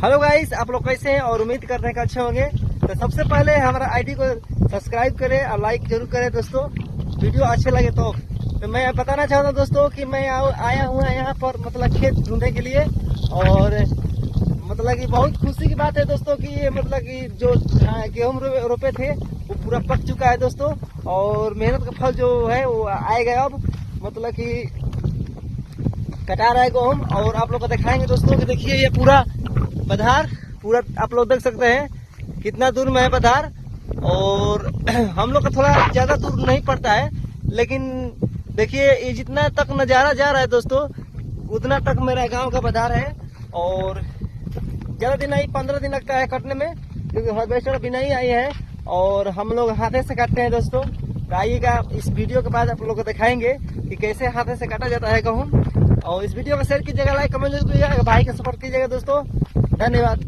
Hello guys, आप लोग कैसे हैं और उम्मीद करते हैं कि अच्छे होंगे। तो सबसे पहले हमारा आईडी को सब्सक्राइब करें और लाइक जरूर करें दोस्तों, वीडियो अच्छे लगे तो मैं बताना चाहता हूँ दोस्तों कि मैं आया हुआ यहाँ पर मतलब खेत ढूंढने के लिए। और मतलब कि बहुत खुशी की बात है दोस्तों कि ये मतलब कि जो गेहूँ रोपे थे वो पूरा पक चुका है दोस्तों, और मेहनत का फल जो है वो आएगा। अब मतलब कि कटा रहा है गेहूँ और आप लोग को दिखाएंगे दोस्तों कि देखिए ये पूरा बधार पूरा आप लोग देख सकते हैं कितना दूर में है बधार। और हम लोग का थोड़ा ज्यादा दूर नहीं पड़ता है, लेकिन देखिए ये जितना तक नजारा जा रहा है दोस्तों उतना तक मेरा गांव का बधार है। और ज्यादा दिन नहीं, 15 दिन लगता है कटने में, क्योंकि हार्वेस्टर अभी नहीं आई है और हम लोग हाथे से काटते हैं दोस्तों। तो आइएगा, इस वीडियो के बाद आप लोग को दिखाएंगे कि कैसे हाथे से काटा जाता है गेहूं। और इस वीडियो को शेयर कीजिएगा, लाइक कमेंट जरूर कीजिएगा, भाई का सपोर्ट कीजिएगा दोस्तों। धन्यवाद।